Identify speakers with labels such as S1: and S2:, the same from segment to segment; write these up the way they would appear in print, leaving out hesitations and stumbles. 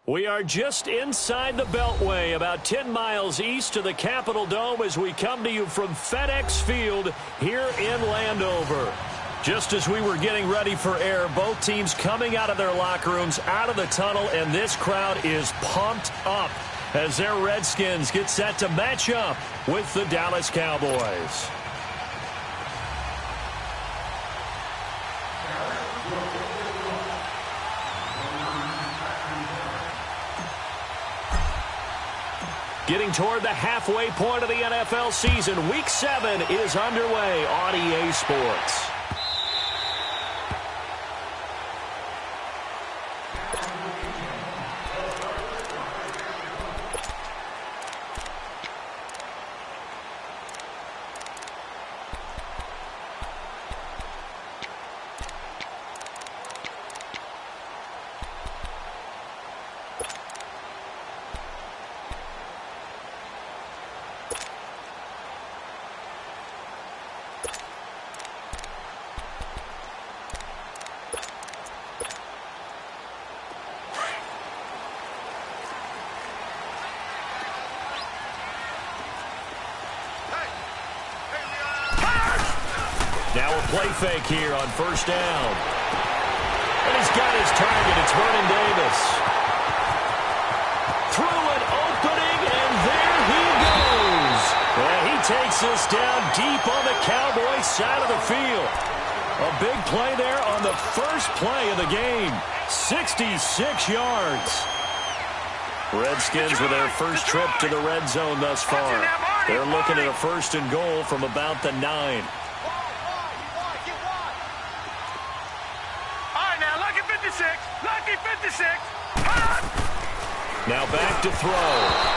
S1: We are just inside the Beltway, about 10 miles east of the Capitol Dome as we come to you from FedEx Field here in Landover. Just as we were getting ready for air, both teams coming out of their locker rooms, out of the tunnel, and this crowd is pumped up as their Redskins get set to match up with the Dallas Cowboys. Getting toward the halfway point of the NFL season, Week 7 is underway on EA Sports. Now a play fake here on first down. And he's got his target. It's Vernon Davis. Through an opening, and there he goes. And he takes this down deep on the Cowboys side of the field. A big play there on the first play of the game. 66 yards. Redskins with their first trip to the red zone thus far. They're looking at a first and goal from about the 9.
S2: Lucky 56.
S1: Now back to throw.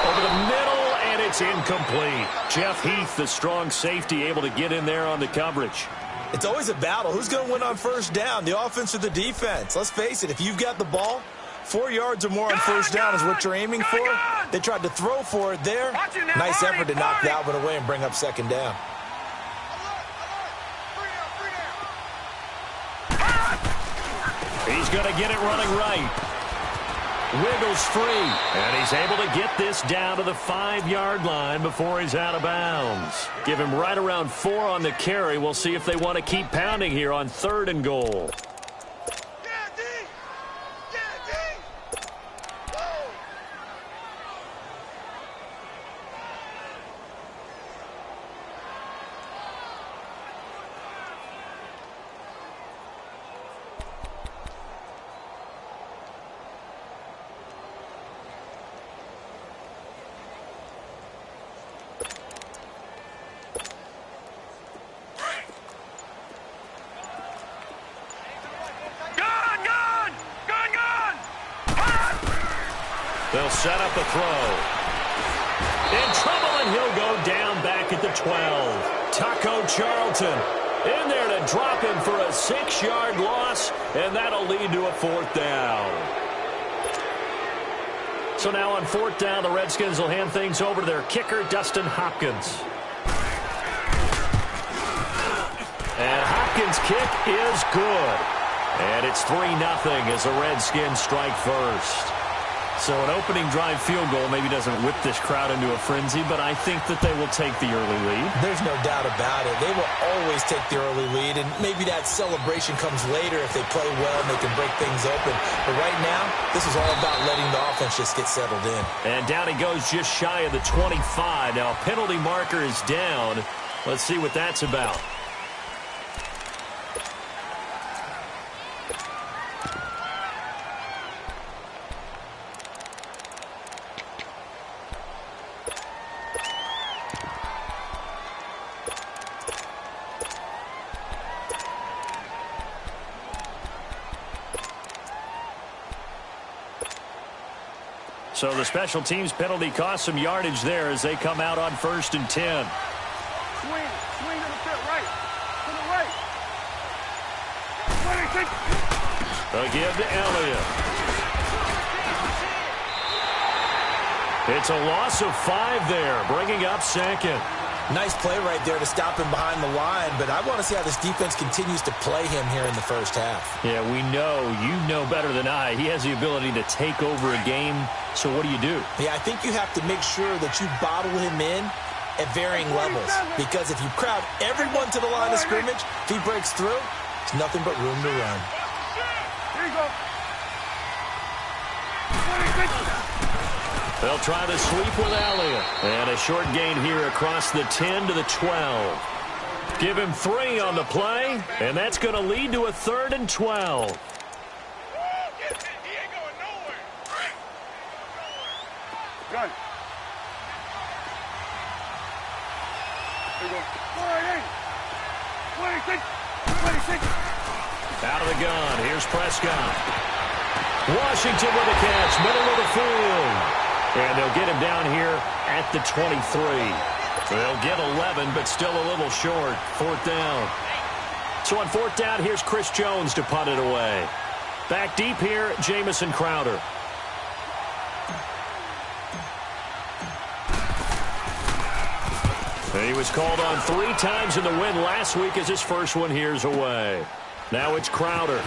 S1: Over the middle, and it's incomplete. Jeff Heath, the strong safety, able to get in there on the coverage.
S3: It's always a battle. Who's going to win on first down, the offense or the defense? Let's face it, if you've got the ball, 4 yards or more on first down is what you're aiming for. They tried to throw for it there. Nice effort to knock that one away and bring up second down.
S1: He's going to get it running right. Wiggles free. And he's able to get this down to the 5-yard line before he's out of bounds. Give him right around 4 on the carry. We'll see if they want to keep pounding here on 3rd and goal. They'll set up a throw. In trouble, and he'll go down back at the 12. Taco Charlton in there to drop him for a 6-yard loss, and that'll lead to a 4th down. So now on 4th down, the Redskins will hand things over to their kicker, Dustin Hopkins. And Hopkins' kick is good. And it's 3-0 as the Redskins strike first. So an opening drive field goal maybe doesn't whip this crowd into a frenzy, but I think that they will take the early lead.
S3: There's no doubt about it. They will always take the early lead, and maybe that celebration comes later if they play well and they can break things open. But right now, this is all about letting the offense just get settled in.
S1: And down he goes just shy of the 25. Now a penalty marker is down. Let's see what that's about. So the special teams penalty cost some yardage there as they come out on 1st and 10.
S2: Swing to the field, right. To the right.
S1: They'll give to Elliott. It's a loss of 5 there, bringing up 2nd.
S3: Nice play right there to stop him behind the line, but I want to see how this defense continues to play him here in the first half.
S1: Yeah, we know, you know better than I, he has the ability to take over a game, so what do you do?
S3: Yeah, I think you have to make sure that you bottle him in at varying levels, because if you crowd everyone to the line of scrimmage, if he breaks through, it's nothing but room to run.
S2: Here you go.
S1: They'll try the sweep with Elliott. And a short gain here across the 10 to the 12. Give him 3 on the play, and that's going to lead to a 3rd and 12.
S2: Good. There you go. 26.
S1: Out of the gun. Here's Prescott. Washington with a catch, middle of the field. And they'll get him down here at the 23. They'll get 11, but still a little short. 4th down. So on 4th down, here's Chris Jones to punt it away. Back deep here, Jamison Crowder. And he was called on 3 times in the win last week as his first one here's away. Now it's Crowder.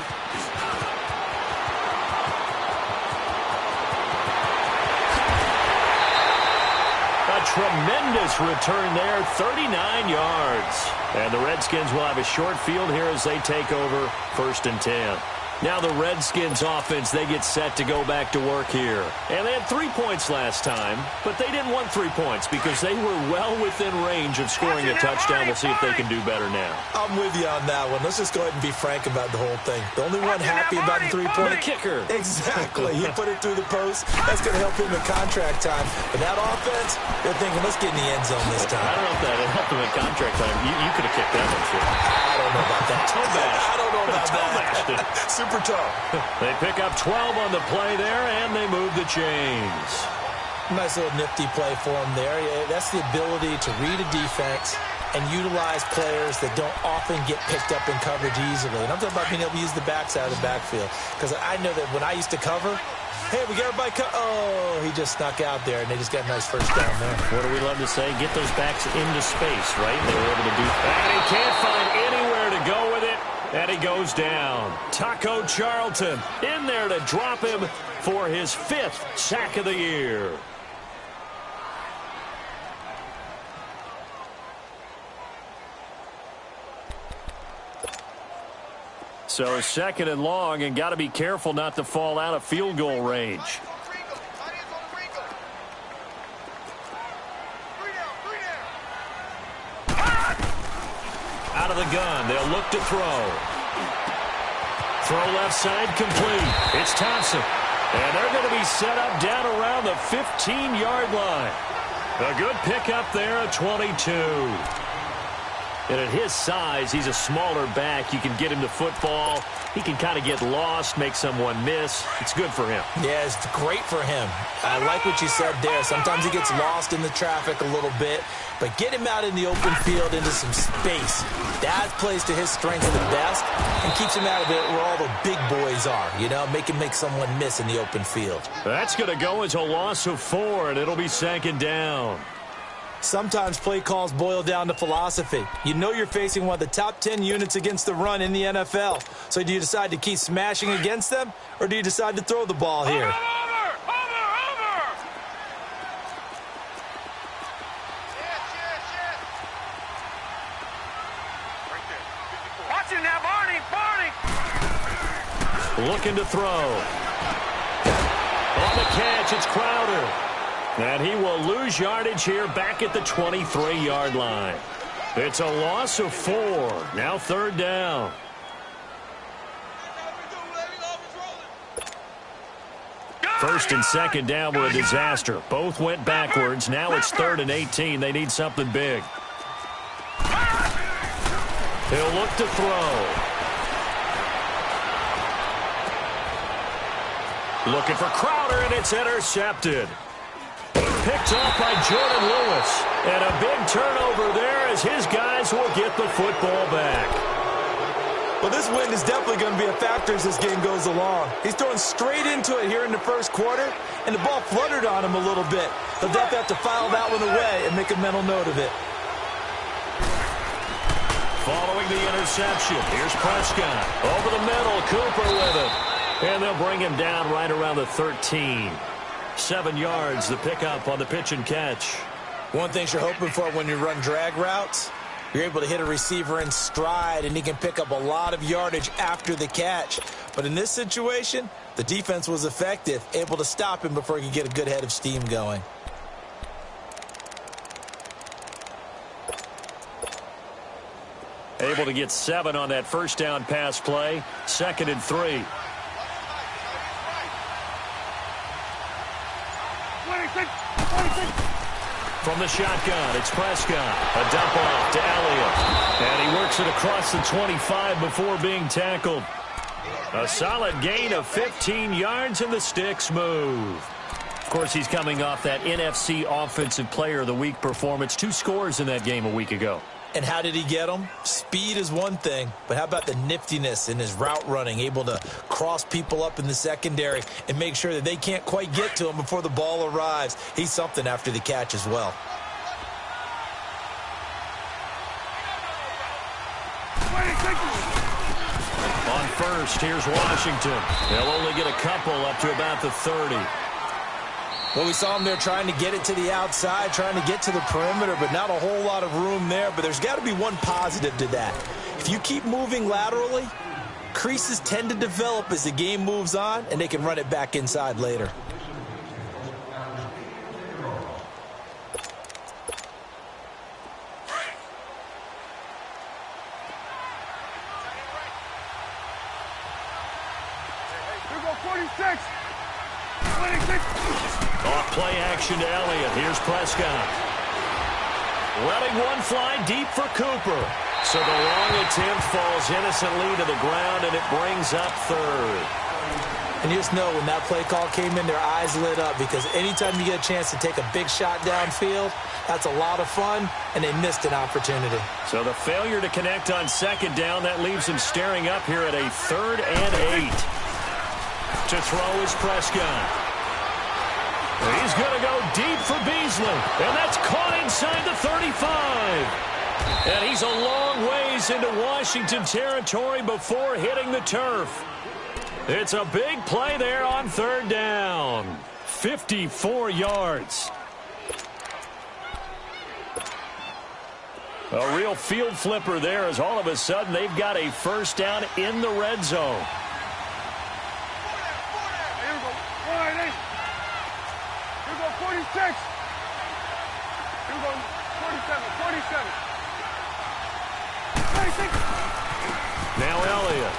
S1: Tremendous return there, 39 yards. And the Redskins will have a short field here as they take over 1st and 10. Now the Redskins offense, they get set to go back to work here. And they had 3 points last time, but they didn't want 3 points because they were well within range of scoring a touchdown. We'll see if they can do better now.
S3: I'm with you on that one. Let's just go ahead and be frank about the whole thing. The only one happy about the 3-point.
S1: The kicker.
S3: Exactly. He put it through the post. That's going to help him in contract time. But that offense, they're thinking, let's get in the end zone this time.
S1: I don't know if that helped him in contract time. You could have kicked that one, too.
S3: I don't know about that.
S1: Toe bash.
S3: I don't know about
S1: that.
S3: Super toe.
S1: They pick up 12 on the play there, and they move the chains.
S3: Nice little nifty play for him there. Yeah, that's the ability to read a defense and utilize players that don't often get picked up in coverage easily. And I'm talking about being able to use the backside of the backfield. Because I know that when I used to cover, hey, we got everybody oh, he just snuck out there, and they just got a nice first down there.
S1: What do we love to say? Get those backs into space, right? They were able to do that. And he can't find anywhere to go with it. And he goes down. Taco Charlton in there to drop him for his 5th sack of the year. So 2nd and long, and got to be careful not to fall out of field goal range. Out of the gun, they'll look to throw. Throw left side complete. It's Thompson. And they're going to be set up down around the 15-yard line. A good pickup there at 22. And at his size, he's a smaller back. You can get him to football. He can kind of get lost, make someone miss. It's good for him.
S3: Yeah, it's great for him. I like what you said there. Sometimes he gets lost in the traffic a little bit, but get him out in the open field into some space. That plays to his strengths the best and keeps him out of it where all the big boys are, you know, make someone miss in the open field.
S1: That's going to go as a loss of 4, and it'll be 2nd down.
S3: Sometimes play calls boil down to philosophy. You know you're facing one of the top 10 units against the run in the NFL. So do you decide to keep smashing against them, or do you decide to throw the ball here?
S2: Over! Watch it now, Barney!
S1: Looking to throw. On the catch, it's Crowder. And he will lose yardage here back at the 23-yard line. It's a loss of 4. Now 3rd down. First and 2nd down were a disaster. Both went backwards. Now it's 3rd and 18. They need something big. He'll look to throw. Looking for Crowder, and it's intercepted. Picked off by Jordan Lewis. And a big turnover there as his guys will get the football back.
S3: Well, this win is definitely going to be a factor as this game goes along. He's throwing straight into it here in the first quarter, and the ball fluttered on him a little bit. He'll definitely have to file that one away and make a mental note of it.
S1: following the interception. Here's Prescott. Over the middle, Cooper with it. And they'll bring him down right around the 13. 7 yards, the pickup on the pitch and catch.
S3: One thing you're hoping for when you run drag routes, you're able to hit a receiver in stride, and he can pick up a lot of yardage after the catch. But in this situation, the defense was effective, able to stop him before he could get a good head of steam going.
S1: Able to get 7 on that first down pass play. 2nd and 3. From the shotgun, it's Prescott. A dump off to Elliott. And he works it across the 25 before being tackled. A solid gain of 15 yards, and the sticks move. Of course, he's coming off that NFC Offensive Player of the Week performance. 2 scores in that game a week ago.
S3: And how did he get them? Speed is one thing, but how about the niftiness in his route running, able to cross people up in the secondary and make sure that they can't quite get to him before the ball arrives. He's something after the catch as well.
S1: On first, here's Washington. They'll only get a couple up to about the 30.
S3: Well, we saw him there trying to get it to the outside, trying to get to the perimeter, but not a whole lot of room there. But there's got to be one positive to that. If you keep moving laterally, creases tend to develop as the game moves on, and they can run it back inside later.
S2: Here go 46. 26.
S1: Off play action to Elliott. Here's Prescott. Letting one fly deep for Cooper. So the long attempt falls innocently to the ground, and it brings up 3rd.
S3: And you just know when that play call came in, their eyes lit up, because anytime you get a chance to take a big shot downfield, that's a lot of fun, and they missed an opportunity.
S1: So the failure to connect on 2nd down, that leaves him staring up here at a 3rd and 8. To throw is Prescott. He's going to go deep for Beasley, and that's caught inside the 35. And he's a long ways into Washington territory before hitting the turf. It's a big play there on 3rd down. 54 yards. A real field flipper there, as all of a sudden they've got a 1st down in the red zone.
S2: Here we go. 46. Here we go. 47. 47. 26.
S1: Now Elliott.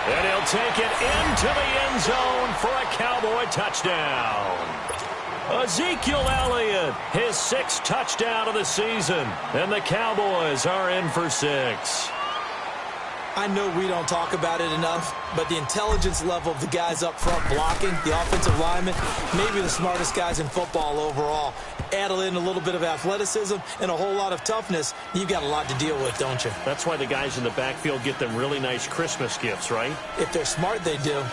S1: And he'll take it into the end zone for a Cowboy touchdown. Ezekiel Elliott, his 6th touchdown of the season. And the Cowboys are in for 6.
S3: I know we don't talk about it enough, but the intelligence level of the guys up front blocking, the offensive linemen, maybe the smartest guys in football overall. Add in a little bit of athleticism and a whole lot of toughness, you've got a lot to deal with, don't you?
S1: That's why the guys in the backfield get them really nice Christmas gifts, right?
S3: If they're smart, they do.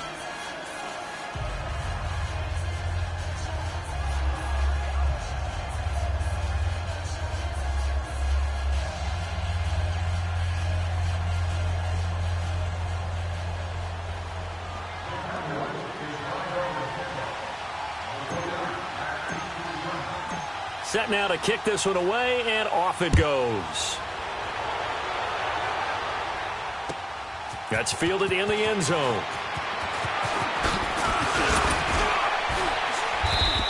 S1: Set now to kick this one away, and off it goes. That's fielded in the end zone.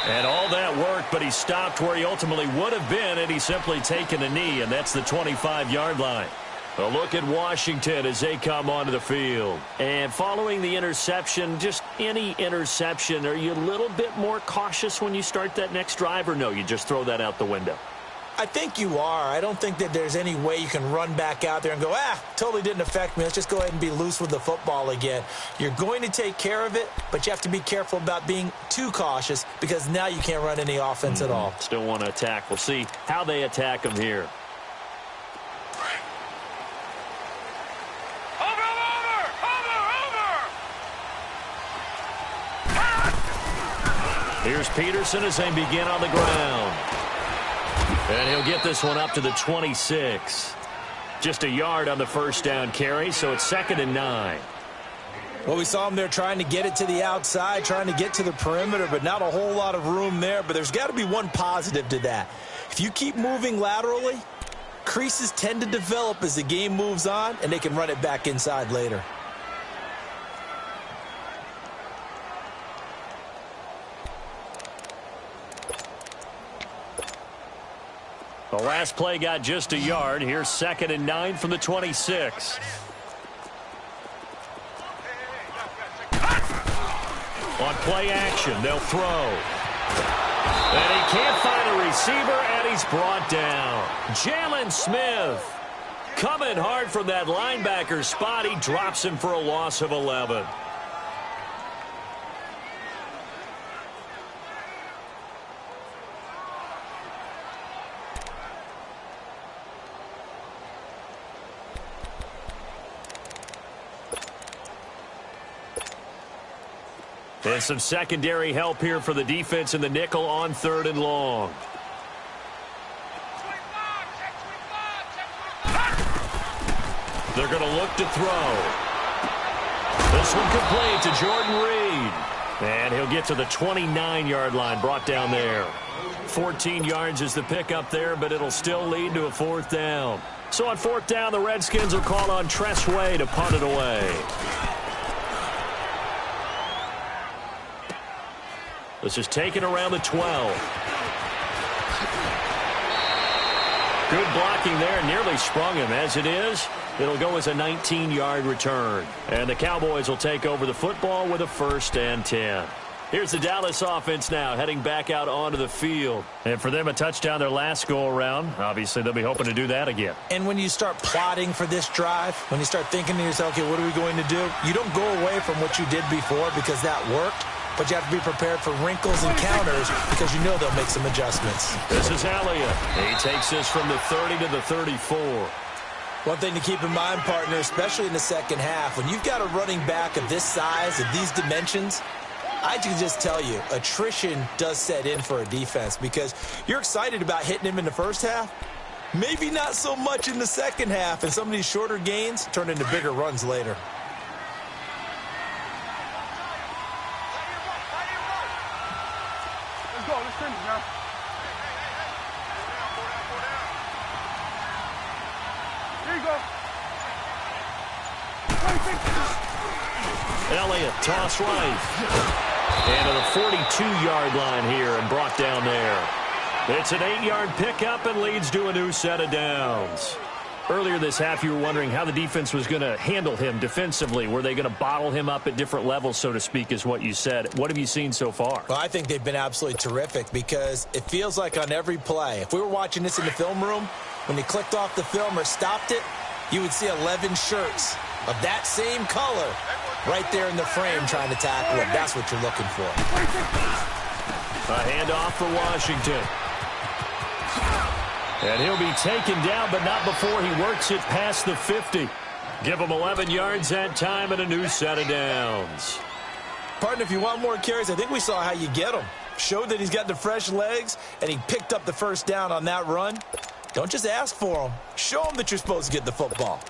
S1: And all that work, but he stopped where he ultimately would have been, and he's simply taken a knee, and that's the 25-yard line. A look at Washington as they come onto the field. And following the interception, just any interception, are you a little bit more cautious when you start that next drive, or no, you just throw that out the window?
S3: I think you are. I don't think that there's any way you can run back out there and go, totally didn't affect me. Let's just go ahead and be loose with the football again. You're going to take care of it, but you have to be careful about being too cautious, because now you can't run any offense at all.
S1: Still want to attack. We'll see how they attack him here. Here's Peterson as they begin on the ground. And he'll get this one up to the 26. Just a yard on the first down carry, so it's 2nd and 9.
S3: Well, we saw him there trying to get it to the outside, trying to get to the perimeter, but not a whole lot of room there. But there's got to be one positive to that. If you keep moving laterally, creases tend to develop as the game moves on, and they can run it back inside later.
S1: The last play got just a yard. Here's 2nd and 9 from the 26. On play action, they'll throw. And he can't find a receiver, and he's brought down. Jalen Smith coming hard from that linebacker spot. He drops him for a loss of 11. And some secondary help here for the defense in the nickel on 3rd and long. They're going to look to throw. This one complete to Jordan Reed. And he'll get to the 29-yard line, brought down there. 14 yards is the pickup there, but it'll still lead to a 4th down. So on 4th down, the Redskins will call on Tress Way to punt it away. This is taken around the 12. Good blocking there, nearly sprung him. As it is, it'll go as a 19-yard return. And the Cowboys will take over the football with a 1st and 10. Here's the Dallas offense now, heading back out onto the field. And for them, a touchdown their last go-around. Obviously, they'll be hoping to do that again.
S3: And when you start plotting for this drive, when you start thinking to yourself, okay, what are we going to do? You don't go away from what you did before because that worked. But you have to be prepared for wrinkles and counters because you know they'll make some adjustments.
S1: This is Elliott. He takes this from the 30 to the 34.
S3: One thing to keep in mind, partner, especially in the second half, when you've got a running back of this size, of these dimensions, I can just tell you, attrition does set in for a defense because you're excited about hitting him in the first half. Maybe not so much in the second half, and some of these shorter gains turn into bigger runs later.
S1: Elliott, toss right. And to the 42-yard line here and brought down there. It's an 8-yard pickup and leads to a new set of downs. Earlier this half, you were wondering how the defense was going to handle him defensively. Were they going to bottle him up at different levels, so to speak, is what you said. What have you seen so far?
S3: Well, I think they've been absolutely terrific because it feels like on every play, if we were watching this in the film room, when you clicked off the film or stopped it, you would see 11 shirts of that same color right there in the frame trying to tackle him. That's what you're looking for.
S1: A handoff for Washington. And he'll be taken down, but not before he works it past the 50. Give him 11 yards that time and a new set of downs.
S3: Partner, if you want more carries, I think we saw how you get them. Showed that he's got the fresh legs, and he picked up the first down on that run. Don't just ask for them. Show them that you're supposed to get the football.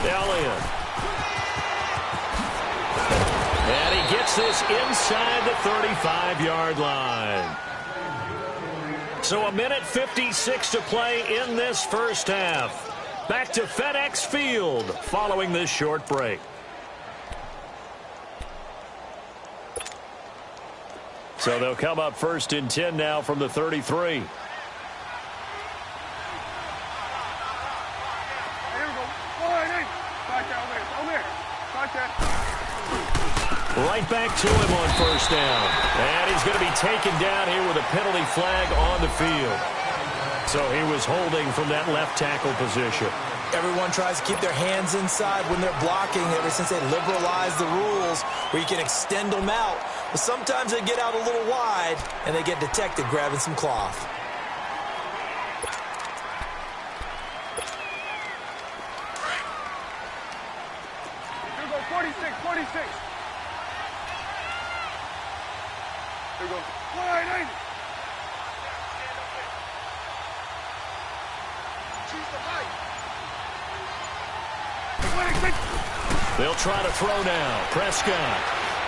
S1: Elliott. And he gets this inside the 35-yard line. So 1:56 to play in this first half. Back to FedEx Field following this short break. So they'll come up 1st and 10 now from the 33. Right back to him on 1st down. And he's going to be taken down here with a penalty flag on the field. So he was holding from that left tackle position.
S3: Everyone tries to keep their hands inside when they're blocking ever since they liberalized the rules where you can extend them out. But sometimes they get out a little wide and they get detected grabbing some cloth.
S1: They'll try to throw now. Prescott.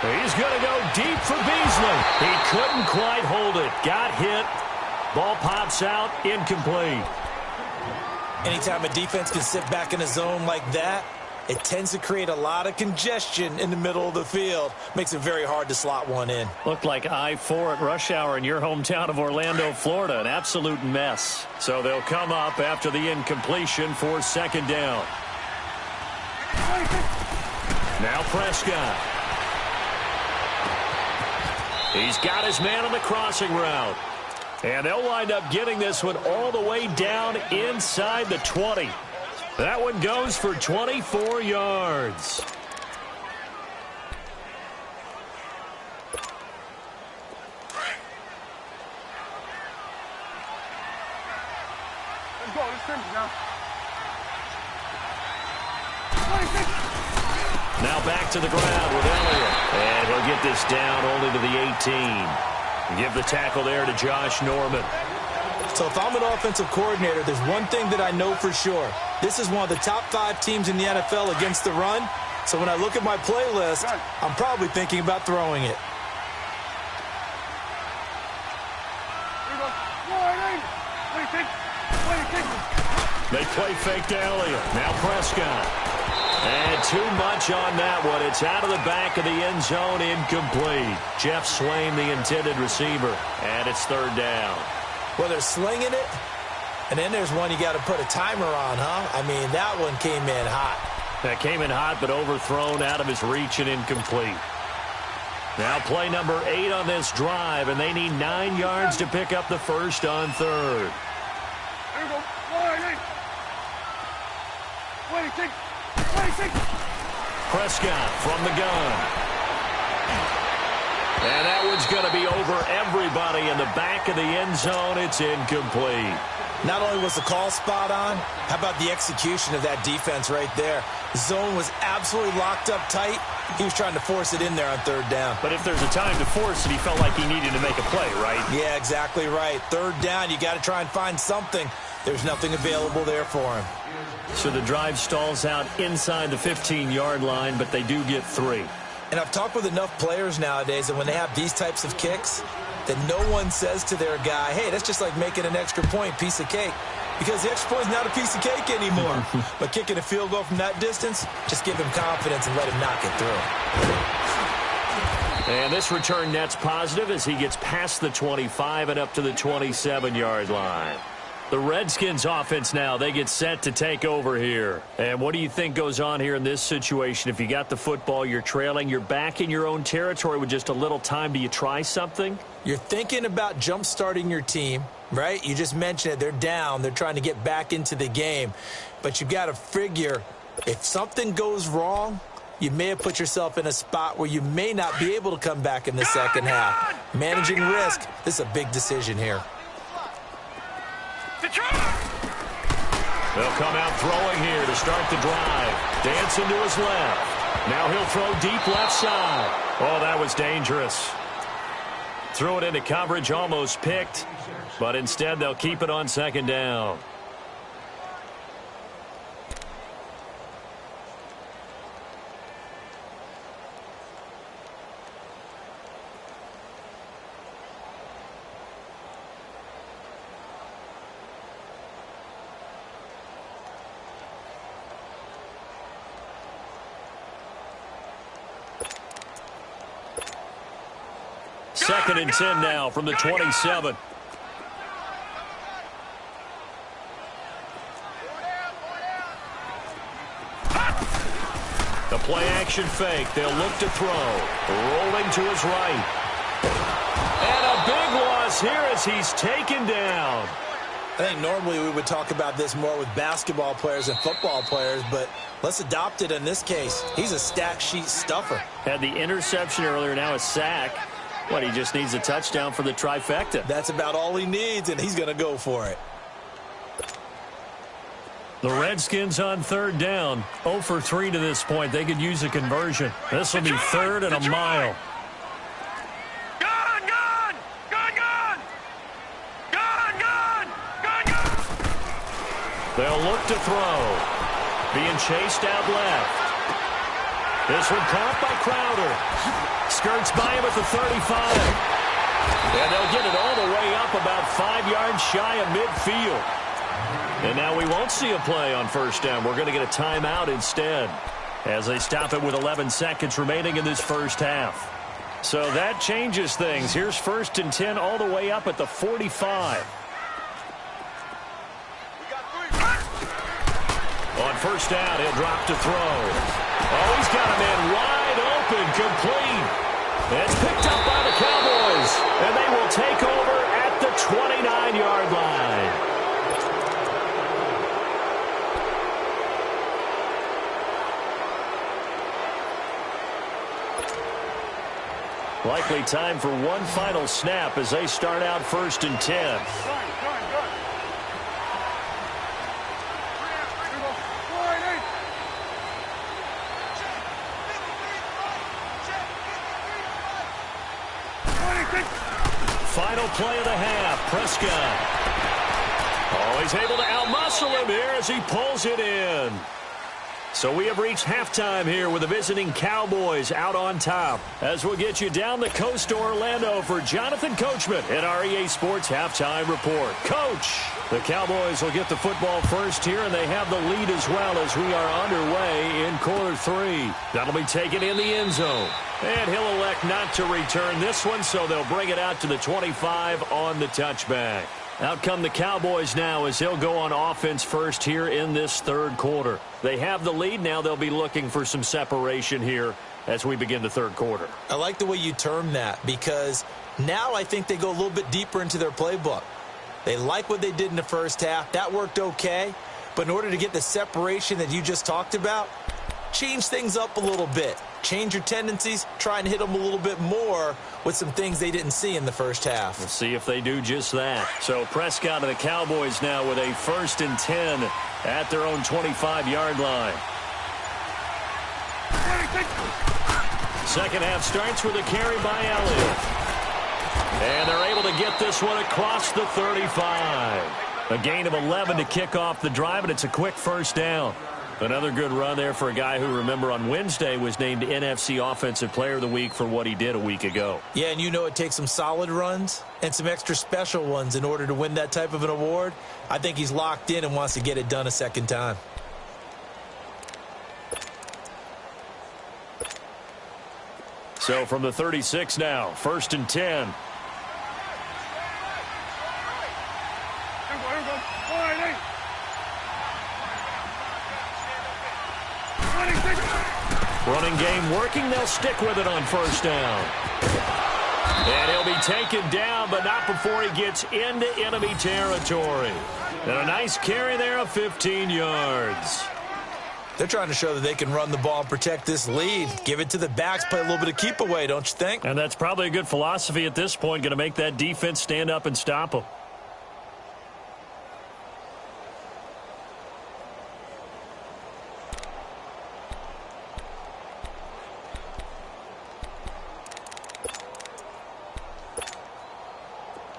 S1: He's going to go deep for Beasley. He couldn't quite hold it. Got hit. Ball pops out. Incomplete.
S3: Anytime a defense can sit back in a zone like that, it tends to create a lot of congestion in the middle of the field. Makes it very hard to slot one in.
S1: Looked like I-4 at rush hour in your hometown of Orlando, Florida. An absolute mess. So they'll come up after the incompletion for second down. Now Prescott. He's got his man on the crossing route. And they'll wind up getting this one all the way down inside the 20. That one goes for 24 yards.
S2: Let's go. Let's finish now.
S1: Now back to the ground with Elliott. And he'll get this down only to the 18. Give the tackle there to Josh Norman.
S3: So if I'm an offensive coordinator, there's one thing that I know for sure. This is one of the top 5 teams in the NFL against the run. So when I look at my playlist, I'm probably thinking about throwing it.
S1: They play fake to Elliott. Now Prescott. And too much on that one. It's out of the back of the end zone, incomplete. Jeff Swain, the intended receiver. And it's third down.
S3: Well, they're slinging it, and then there's one you got to put a timer on, huh? I mean, that one came in hot.
S1: That came in hot, but overthrown out of his reach and incomplete. Now play number 8 on this drive, and they need 9 yards to pick up the first on third.
S2: There we go. 26.
S1: Prescott from the gun. And that one's going to be over everybody in the back of the end zone. It's incomplete.
S3: Not only was the call spot on, how about the execution of that defense right there? The zone was absolutely locked up tight. He was trying to force it in there on third down.
S1: But if there's a time to force it, he felt like he needed to make a play, right?
S3: Yeah, exactly right. Third down, you got to try and find something. There's nothing available there for him.
S1: So the drive stalls out inside the 15-yard line, but they do get 3.
S3: And I've talked with enough players nowadays that when they have these types of kicks, that no one says to their guy, hey, that's just like making an extra point, piece of cake. Because the extra point is not a piece of cake anymore. But kicking a field goal from that distance, just give him confidence and let him knock it through.
S1: And this return net's positive as he gets past the 25 and up to the 27-yard line. The Redskins offense now, they get set to take over here. And what do you think goes on here in this situation? If you got the football, you're trailing, you're back in your own territory with just a little time. Do you try something?
S3: You're thinking about jump-starting your team, right? You just mentioned it. They're down. They're trying to get back into the game. But you've got to figure if something goes wrong, you may have put yourself in a spot where you may not be able to come back in the second half. Managing risk, this is a big decision here.
S1: They'll come out throwing here to start the drive. Dancing to his left. Now he'll throw deep left side. Oh, that was dangerous. Threw it into coverage, almost picked. But instead, they'll keep it on second down. Second and 10 now from the 27. The play-action fake. They'll look to throw. Rolling to his right. And a big loss here as he's taken down.
S3: I think normally we would talk about this more with basketball players and football players, but let's adopt it in this case. He's a stat sheet stuffer.
S1: Had the interception earlier, now a sack. What, he just needs a touchdown for the trifecta.
S3: That's about all he needs, and he's going to go for it.
S1: The Redskins on third down. 0 for 3 to this point. They could use a conversion. This will be third and a mile. They'll look to throw. Being chased out left. This one caught by Crowder. Skirts by him at the 35. And they'll get it all the way up about 5 yards shy of midfield. And now we won't see a play on first down. We're going to get a timeout instead as they stop it with 11 seconds remaining in this first half. So that changes things. Here's 1st and 10 all the way up at the 45. On first down, he'll drop to throw. Oh, he's got a man wide open, complete. It's picked up by the Cowboys, and they will take over at the 29-yard line. Likely time for one final snap as they start out 1st and 10. Final play of the half. Prescott. Oh, he's able to outmuscle him here as he pulls it in. So we have reached halftime here with the visiting Cowboys out on top. As we'll get you down the coast to Orlando for Jonathan Coachman at our EA Sports Halftime Report. Coach, the Cowboys will get the football first here, and they have the lead as well as we are underway in quarter 3. That'll be taken in the end zone. And he'll elect not to return this one, so they'll bring it out to the 25 on the touchback. Out come the Cowboys now as they'll go on offense first here in this third quarter. They have the lead. Now they'll be looking for some separation here as we begin the third quarter.
S3: I like the way you term that because now I think they go a little bit deeper into their playbook. They like what they did in the first half. That worked okay. But in order to get the separation that you just talked about, change things up a little bit. Change your tendencies. Try and hit them a little bit more with some things they didn't see in the first half.
S1: We'll see if they do just that. So Prescott and the Cowboys now with a 1st and 10 at their own 25-yard line. Second half starts with a carry by Elliott. And they're able to get this one across the 35. A gain of 11 to kick off the drive, and it's a quick first down. Another good run there for a guy who, remember, on Wednesday was named NFC Offensive Player of the Week for what he did a week ago.
S3: Yeah, and you know it takes some solid runs and some extra special ones in order to win that type of an award. I think he's locked in and wants to get it done a second time.
S1: So from the 36 now, 1st and 10. Running game working. They'll stick with it on first down. And he'll be taken down, but not before he gets into enemy territory. And a nice carry there of 15 yards.
S3: They're trying to show that they can run the ball and protect this lead. Give it to the backs, play a little bit of keep away, don't you think?
S1: And that's probably a good philosophy at this point, going to make that defense stand up and stop them.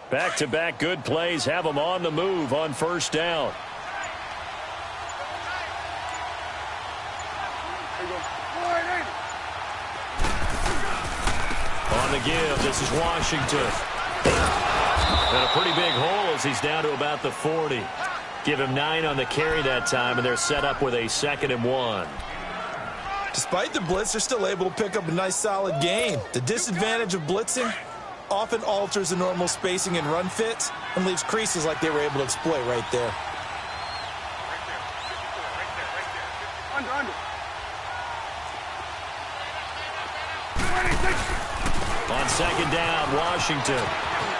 S1: Back-to-back good plays have them on the move on first down. On the give, this is Washington. And a pretty big hole as he's down to about the 40. Give him 9 on the carry that time, and they're set up with a 2nd and 1.
S3: Despite the blitz, they're still able to pick up a nice solid gain. The disadvantage of blitzing often alters the normal spacing and run fits and leaves creases like they were able to exploit right there.
S1: On second down, Washington.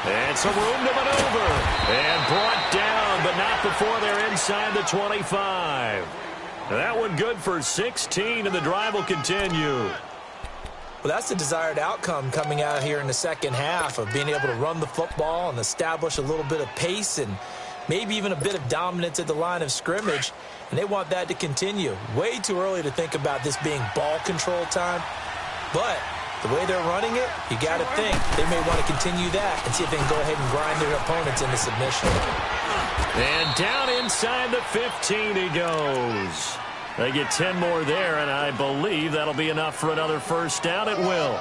S1: And some room to maneuver. And brought down, but not before they're inside the 25. That one good for 16, and the drive will continue.
S3: Well, that's the desired outcome coming out here in the second half of being able to run the football and establish a little bit of pace and maybe even a bit of dominance at the line of scrimmage. And they want that to continue. Way too early to think about this being ball control time. But the way they're running it, you got to think they may want to continue that and see if they can go ahead and grind their opponents into submission.
S1: And down inside the 15 he goes. They get 10 more there, and I believe that'll be enough for another first down. It will.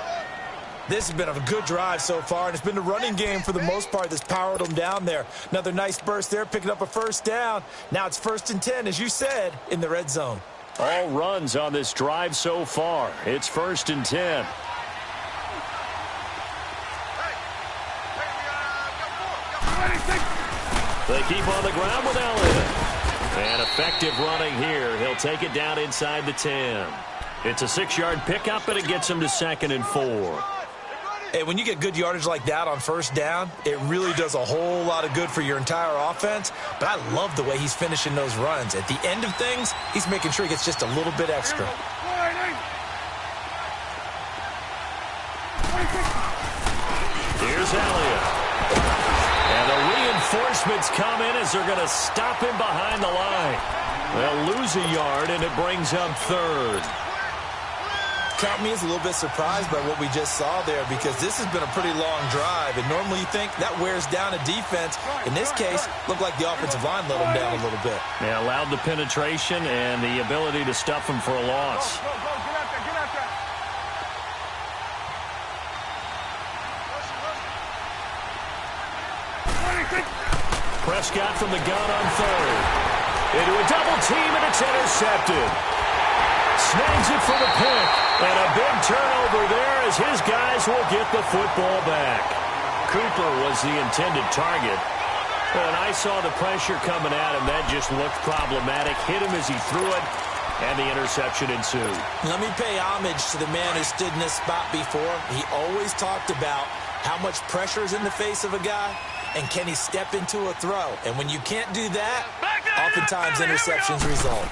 S3: This has been a good drive so far, and it's been the running game for the most part that's powered them down there. Another nice burst there, picking up a first down. Now it's 1st and 10, as you said, in the red zone.
S1: All runs on this drive so far. It's 1st and 10. They keep on the ground with Elliott. And effective running here. He'll take it down inside the 10. It's a 6-yard pickup, and it gets him to 2nd and 4.
S3: Hey, when you get good yardage like that on first down, it really does a whole lot of good for your entire offense. But I love the way he's finishing those runs. At the end of things, he's making sure he gets just a little bit extra.
S1: Here's Elliott. And the reinforcements come in as they're going to stop him behind the line. They'll lose a yard, and it brings up 3rd.
S3: Count me as a little bit surprised by what we just saw there, because this has been a pretty long drive, and normally you think that wears down a defense. In this case, looked like the offensive line let them down a little bit.
S1: Yeah, allowed the penetration and the ability to stuff them for a loss.
S2: Go, get out there, get out there.
S1: Prescott from the gun on 3rd. Into a double team, and it's intercepted. Snags it for the pick. And a big turnover there as his guys will get the football back. Cooper was the intended target. And I saw the pressure coming at him. That just looked problematic. Hit him as he threw it, and the interception ensued.
S3: Let me pay homage to the man who stood in this spot before. He always talked about how much pressure is in the face of a guy, and can he step into a throw. And when you can't do that, oftentimes interceptions result.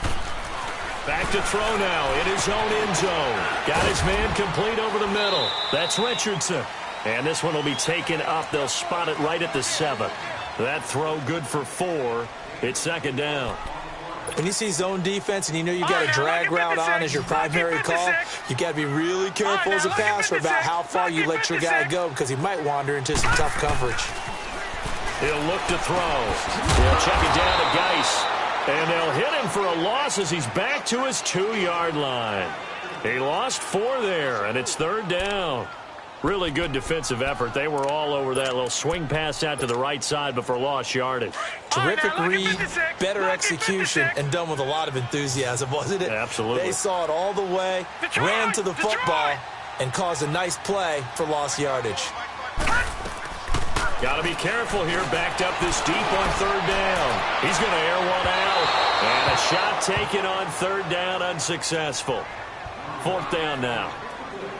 S1: Back to throw now in his own end zone. Got his man complete over the middle. That's Richardson. And this one will be taken up. They'll spot it right at the 7. That throw good for 4. It's 2nd down.
S3: When you see zone defense and you know you got a drag route on as your primary call, you got to be really careful as a passer about how far you let your guy go, because he might wander into some tough coverage.
S1: He'll look to throw. He'll check it down to Geis. And they'll hit him for a loss as he's back to his 2-yard line. He lost 4 there, and it's 3rd down. Really good defensive effort. They were all over that little swing pass out to the right side before lost yardage.
S3: Terrific read, better execution, and done with a lot of enthusiasm, wasn't it?
S1: Absolutely.
S3: They saw it all the way, ran to the football, and caused a nice play for lost yardage.
S1: Got to be careful here, backed up this deep on 3rd down. He's going to air one out. And a shot taken on 3rd down, unsuccessful. 4th down now.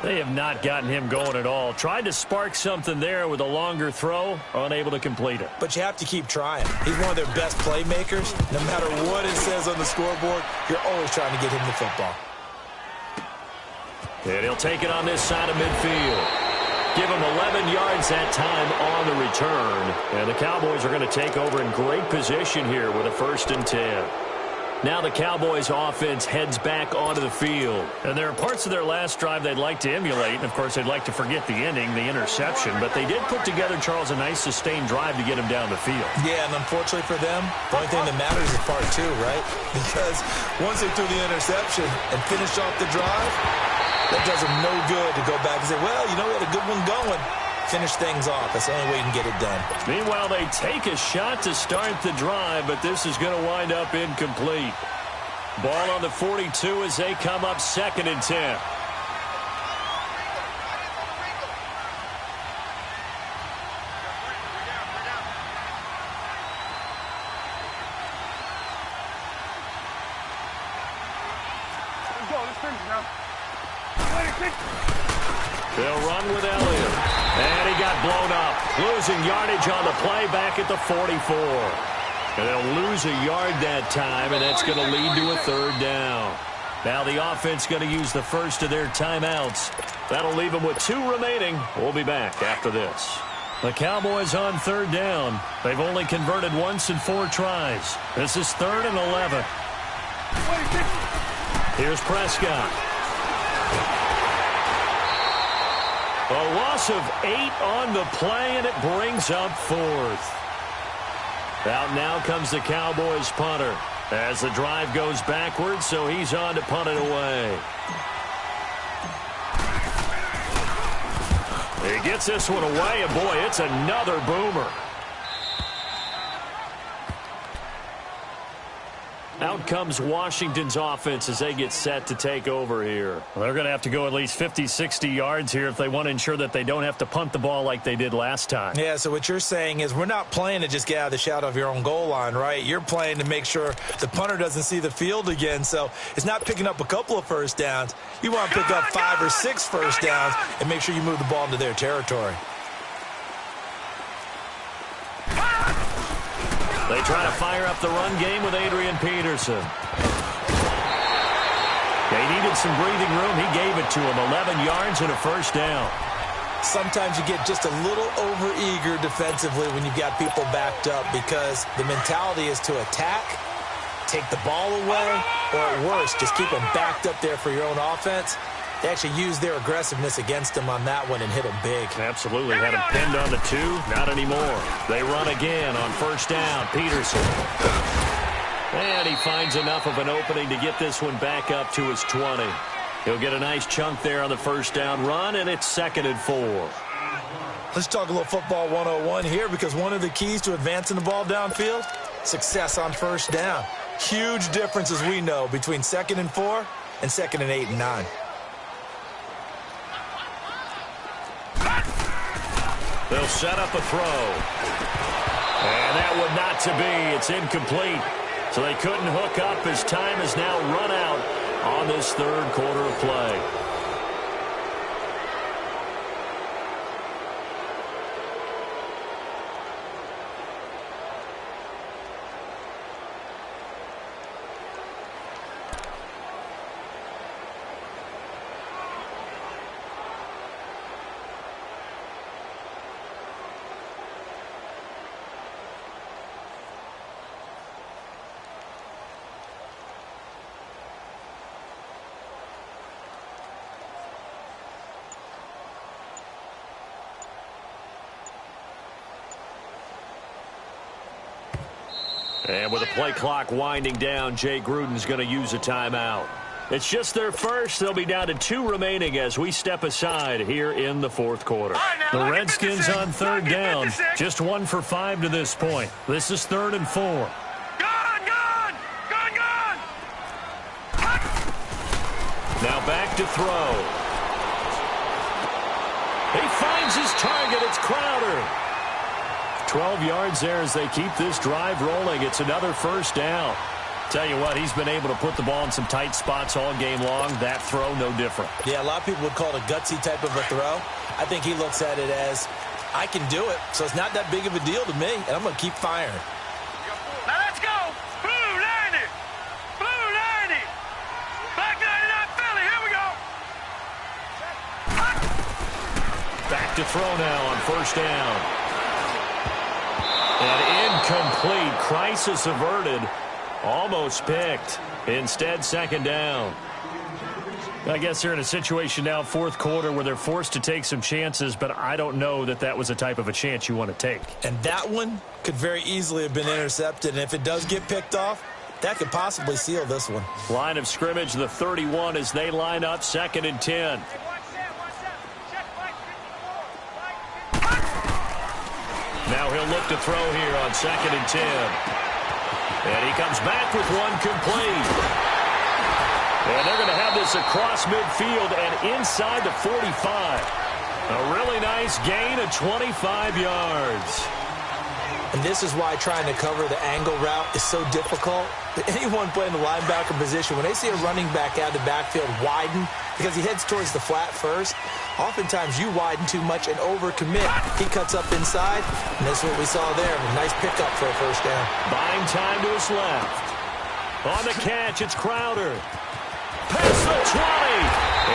S1: They have not gotten him going at all. Tried to spark something there with a longer throw, unable to complete it.
S3: But you have to keep trying. He's one of their best playmakers. No matter what it says on the scoreboard, you're always trying to get him the football.
S1: And he'll take it on this side of midfield. Give him 11 yards that time on the return. And the Cowboys are going to take over in great position here with a 1st and 10. Now the Cowboys offense heads back onto the field. And there are parts of their last drive they'd like to emulate. And, of course, they'd like to forget the ending, the interception. But they did put together, Charles, a nice sustained drive to get him down the field.
S3: Yeah, and unfortunately for them, the only thing that matters is part 2, right? Because once they threw the interception and finished off the drive, that does them no good to go back and say, well, you know, we had a good one going. Finish things off. That's the only way you can get it done.
S1: Meanwhile, they take a shot to start the drive, but this is going to wind up incomplete. Ball on the 42 as they come up 2nd and 10. They'll run with Elliott. And he got blown up. Losing yardage on the play back at the 44. And they'll lose a yard that time, and that's going to lead to a 3rd down. Now the offense going to use the first of their timeouts. That'll leave them with 2 remaining. We'll be back after this. The Cowboys on 3rd down. They've only converted once in 4 tries. This is 3rd and 11. Here's Prescott. A loss of 8 on the play, and it brings up 4th. Out now comes the Cowboys punter as the drive goes backwards, so he's on to punt it away. He gets this one away, and boy, it's another boomer. Out comes Washington's offense as they get set to take over here.
S4: Well, they're going to have to go at least 50, 60 yards here if they want to ensure that they don't have to punt the ball like they did last time.
S3: Yeah, so what you're saying is we're not playing to just get out of the shadow of your own goal line, right? You're playing to make sure the punter doesn't see the field again. So it's not picking up a couple of first downs. You want to pick up 5 or 6 first downs and make sure you move the ball into their territory.
S1: They try to fire up the run game with Adrian Peterson. They needed some breathing room. He gave it to him. 11 yards and a first down.
S3: Sometimes you get just a little over-eager defensively when you've got people backed up because the mentality is to attack, take the ball away, or at worst, just keep them backed up there for your own offense. They actually used their aggressiveness against him on that one and hit him big.
S1: Absolutely. Had him pinned on the 2. Not anymore. They run again on first down. Peterson. And he finds enough of an opening to get this one back up to his 20. He'll get a nice chunk there on the first down run, and it's 2nd and 4.
S3: Let's talk a little football 101 here because one of the keys to advancing the ball downfield, success on first down. Huge difference, as we know, between 2nd and 4 and 2nd and 8 and 9.
S1: They'll set up a throw. And that one not to be. It's incomplete. So they couldn't hook up as time has now run out on this 3rd quarter of play. And with the play clock winding down, Jay Gruden's going to use a timeout. It's just their first. They'll be down to 2 remaining as we step aside here in the 4th quarter.
S4: The Redskins on 3rd down. Just 1 for 5 to this point. This is 3rd and 4.
S2: Gone!
S1: Now back to throw. He finds his target. It's Crowder. 12 yards there as they keep this drive rolling. It's another first down.
S4: Tell you what, he's been able to put the ball in some tight spots all game long. That throw, no different.
S3: Yeah, a lot of people would call it a gutsy type of a throw. I think he looks at it as, I can do it, so it's not that big of a deal to me, and I'm going to keep firing.
S2: Now let's go. Blue 90. Blue 90. Black 99 Philly. Here we go.
S1: Back to throw now on first down. And incomplete. Crisis averted. Almost picked. Instead, 2nd down.
S4: I guess they're in a situation now, 4th quarter, where they're forced to take some chances, but I don't know that that was the type of a chance you want to take.
S3: And that one could very easily have been intercepted, and if it does get picked off, that could possibly seal this one.
S1: Line of scrimmage, the 31 as they line up, 2nd and 10. Now he'll look to throw here on 2nd and 10. And he comes back with one complete. And they're going to have this across midfield and inside the 45. A really nice gain of 25 yards.
S3: And this is why trying to cover the angle route is so difficult. Anyone playing the linebacker position, when they see a running back out of the backfield widen, because he heads towards the flat first, oftentimes you widen too much and overcommit. He cuts up inside, and that's what we saw there. A nice pickup for a first down.
S1: Buying time to his left. On the catch, it's Crowder. Past the 20.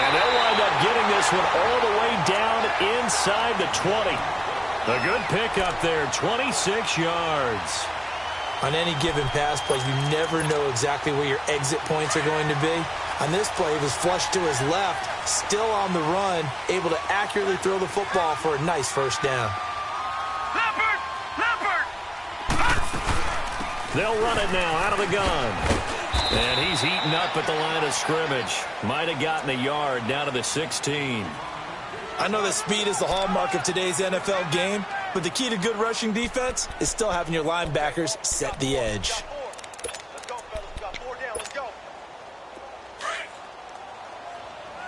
S1: And they'll wind up getting this one all the way down inside the 20. A good pickup there, 26 yards.
S3: On any given pass play, you never know exactly where your exit points are going to be. On this play, he was flushed to his left, still on the run, able to accurately throw the football for a nice first down.
S2: Leopard! Leopard!
S1: They'll run it now out of the gun. And he's eaten up at the line of scrimmage. Might have gotten a yard down to the 16.
S3: I know that speed is the hallmark of today's NFL game, but the key to good rushing defense is still having your linebackers set the edge.
S2: Let's go, fellas. We got 4 down. Let's go.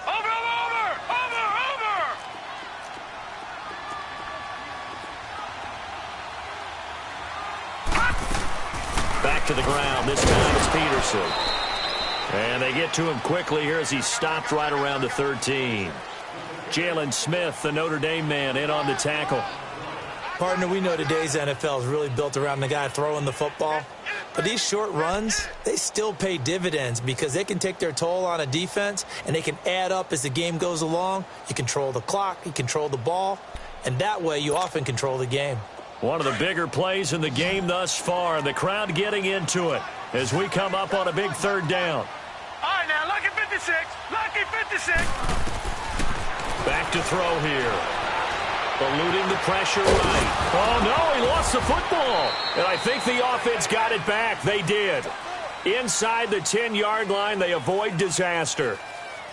S2: Over!
S1: Back to the ground. This time it's Peterson. And they get to him quickly here as he's stopped right around the 13. Jalen Smith, the Notre Dame man, in on the tackle.
S3: Partner, we know today's NFL is really built around the guy throwing the football. But these short runs, they still pay dividends because they can take their toll on a defense and they can add up as the game goes along. You control the clock, you control the ball, and that way you often control the game.
S1: One of the bigger plays in the game thus far, and the crowd getting into it as we come up on a big 3rd down.
S2: All right, now, lucky 56. Lucky 56.
S1: Back to throw here. Eluding the pressure right. Oh, no, he lost the football. And I think the offense got it back. They did. Inside the 10-yard line, they avoid disaster.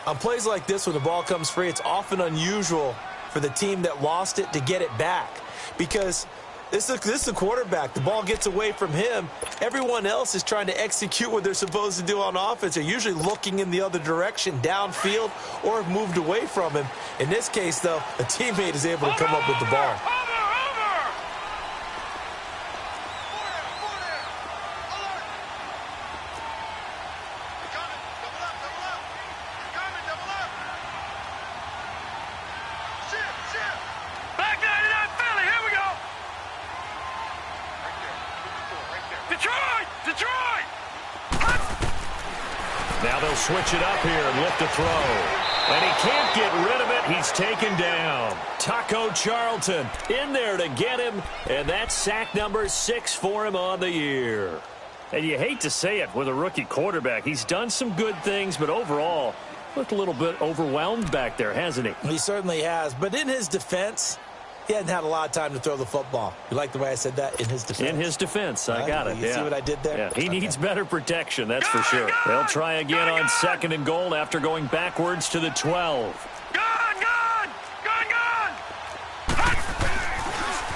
S3: On plays like this, when the ball comes free, it's often unusual for the team that lost it to get it back. Because this is a quarterback. The ball gets away from him. Everyone else is trying to execute what they're supposed to do on offense. They're usually looking in the other direction, downfield, or have moved away from him. In this case, though, a teammate is able to come up with the ball.
S1: Now they'll switch it up here and look to throw. And he can't get rid of it. He's taken down. Taco Charlton in there to get him. And that's sack number 6 for him on the year.
S4: And you hate to say it with a rookie quarterback. He's done some good things, but overall, looked a little bit overwhelmed back there, hasn't he?
S3: He certainly has. But in his defense, he hadn't had a lot of time to throw the football. You like the way I said that? In his defense.
S1: In his defense. I got it.
S3: You see what I did there?
S1: Yeah. He needs better protection, that's for sure. They'll try again on 2nd and goal after going backwards to the 12.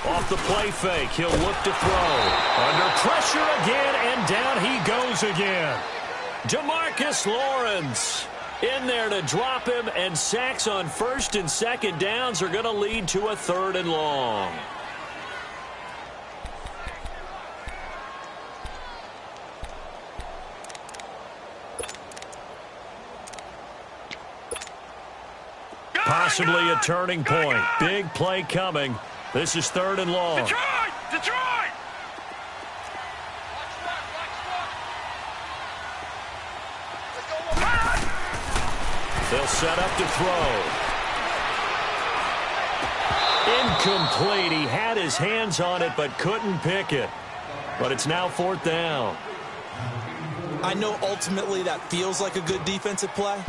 S1: Off the play fake, he'll look to throw. Under pressure again, and down he goes again. DeMarcus Lawrence in there to drop him, and sacks on 1st and 2nd downs are going to lead to a 3rd and long. Possibly a turning point. Big play coming. This is 3rd and long.
S2: Detroit!
S1: They'll set up to throw. Incomplete. He had his hands on it but couldn't pick it. But it's now 4th down.
S3: I know ultimately that feels like a good defensive play,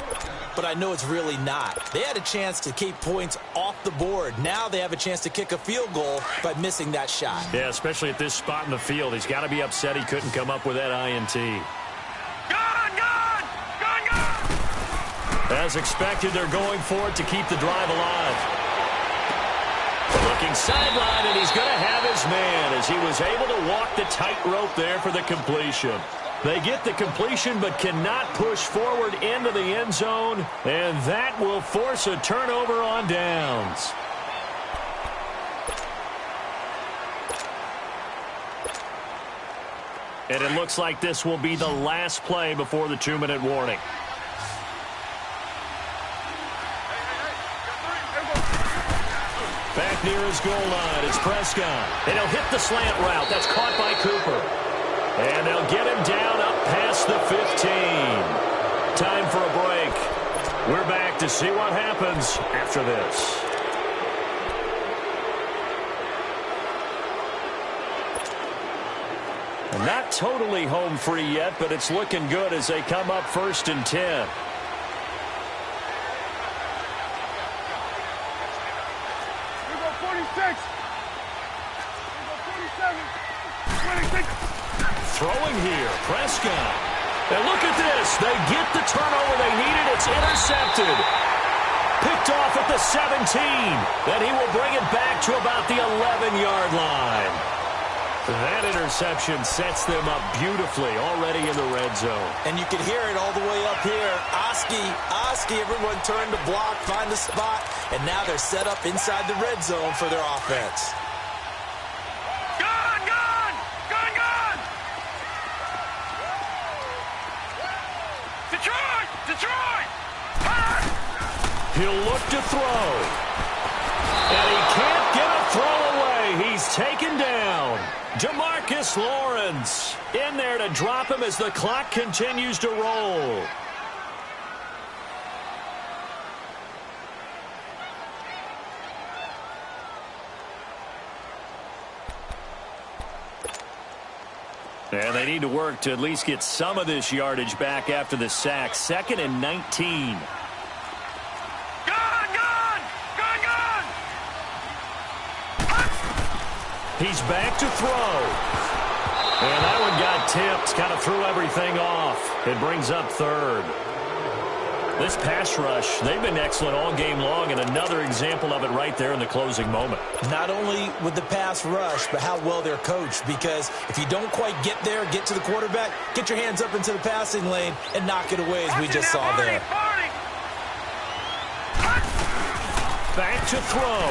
S3: but I know it's really not. They had a chance to keep points off the board. Now they have a chance to kick a field goal by missing that shot.
S1: Yeah, especially at this spot in the field. He's got to be upset he couldn't come up with that INT. As expected, they're going for it to keep the drive alive. Looking sideline, and he's going to have his man as he was able to walk the tightrope there for the completion. They get the completion but cannot push forward into the end zone, and that will force a turnover on downs. And it looks like this will be the last play before the 2-minute warning. Back near his goal line, it's Prescott. And he'll hit the slant route. That's caught by Cooper. And they'll get him down up past the 15. Time for a break. We're back to see what happens after this. Not totally home free yet, but it's looking good as they come up 1st and 10. throwing here. Prescott. And look at this. They get the turnover they needed. It's intercepted. Picked off at the 17. Then he will bring it back to about the 11-yard line. That interception sets them up beautifully already in the red zone.
S3: And you can hear it all the way up here. Oski, everyone turned to block, find the spot, and now they're set up inside the red zone for their offense.
S2: Gun! Detroit!
S1: He'll look to throw. And he can't get a throw away. He's taken down. DeMarcus Lawrence in there to drop him as the clock continues to roll. And they need to work to at least get some of this yardage back after the sack. 2nd and 19. He's back to throw. And that one got tipped. Kind of threw everything off. It brings up 3rd. This pass rush, they've been excellent all game long, and another example of it right there in the closing moment.
S3: Not only with the pass rush, but how well they're coached. Because if you don't quite get there, get to the quarterback, get your hands up into the passing lane and knock it away as we just saw there.
S1: Back to throw.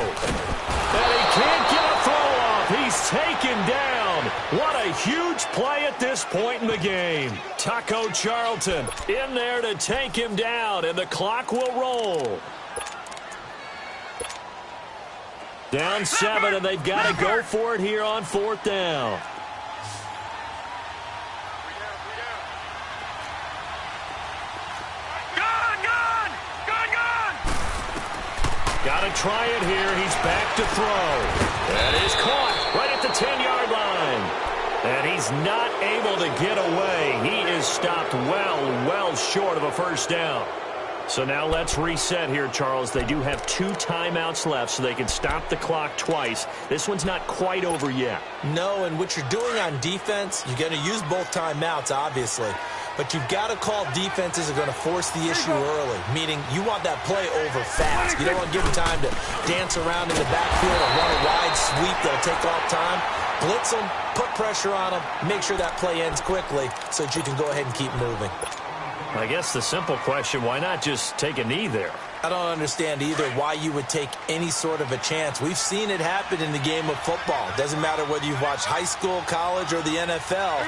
S1: And he can't get a throw off. He's taken down. What a huge play at this point in the game. Taco Charlton in there to take him down, and the clock will roll. Down 7, and they've got to go for it here on 4th down. Got to try it here. He's back to throw. That is caught right at the 10-yard line. And he's not able to get away. He is stopped well short of a first down. So now let's reset here, Charles. They do have 2 timeouts left, so they can stop the clock twice. This one's not quite over yet.
S3: No, and what you're doing on defense, you're going to use both timeouts, obviously. But you've got to call defenses are going to force the issue early, meaning you want that play over fast. You don't want to give them time to dance around in the backfield or run a wide sweep that'll take off time. Blitz them, put pressure on them, make sure that play ends quickly so that you can go ahead and keep moving.
S1: I guess the simple question, why not just take a knee there?
S3: I don't understand either why you would take any sort of a chance. We've seen it happen in the game of football. It doesn't matter whether you've watched high school, college, or the NFL.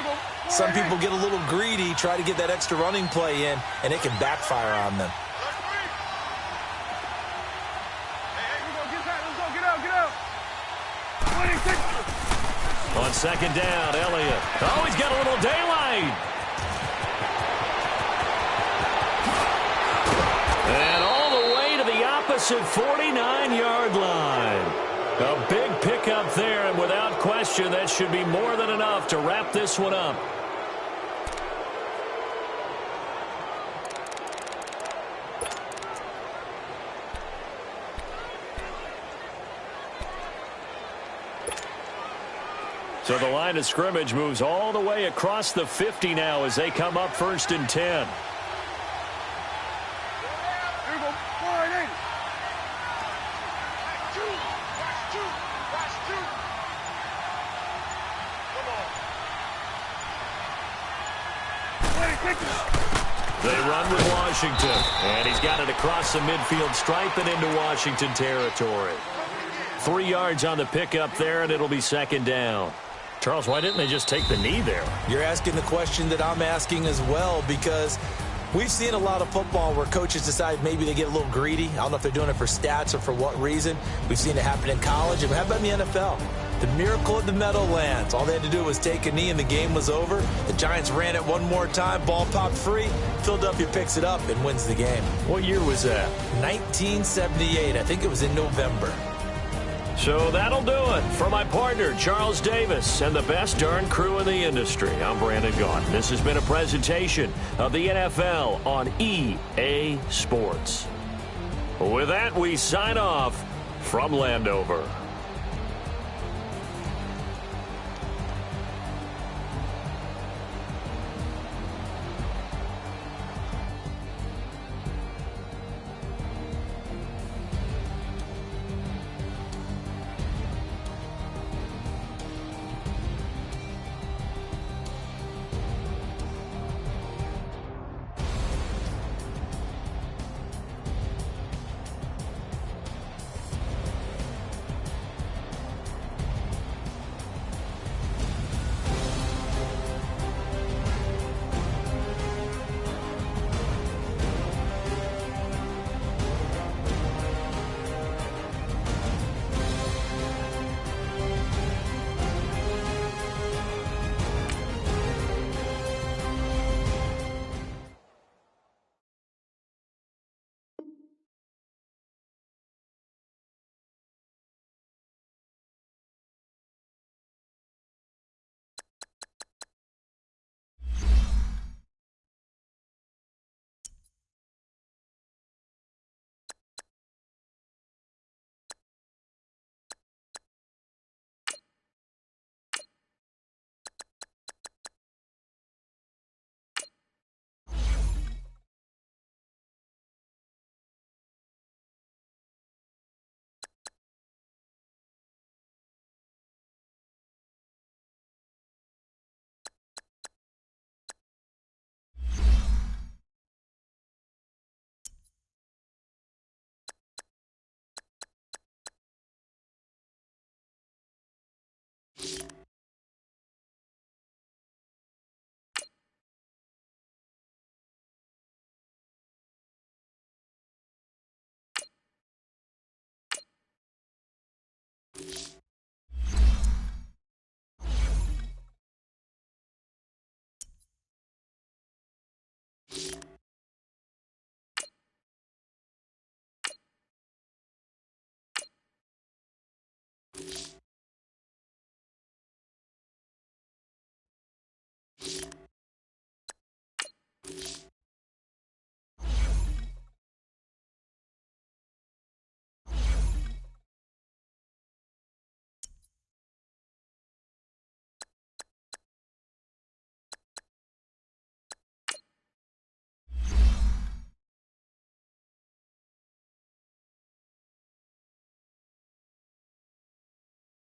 S3: Some people get a little greedy, try to get that extra running play in, and it can backfire on them.
S1: On 2nd down, Elliott. Oh, he's got a little daylight. And all the way to the opposite 49-yard line. A big pickup there, and without question, that should be more than enough to wrap this one up. So the line of scrimmage moves all the way across the 50 now as they come up 1st and 10. They run with Washington, and he's got it across the midfield stripe and into Washington territory. 3 yards on the pickup there, and it'll be 2nd down. Charles, why didn't they just take the knee there?
S3: You're asking the question that I'm asking as well, because we've seen a lot of football where coaches decide maybe they get a little greedy. I don't know if they're doing it for stats or for what reason. We've seen it happen in college, and how about in the NFL? The miracle of the Meadowlands. All they had to do was take a knee, and the game was over. The Giants ran it one more time. Ball popped free. Philadelphia picks it up and wins the game.
S1: What year was that?
S3: 1978. I think it was in November.
S1: So that'll do it for my partner, Charles Davis, and the best darn crew in the industry. I'm Brandon Gaudin. This has been a presentation of the NFL on EA Sports. With that, we sign off from Landover.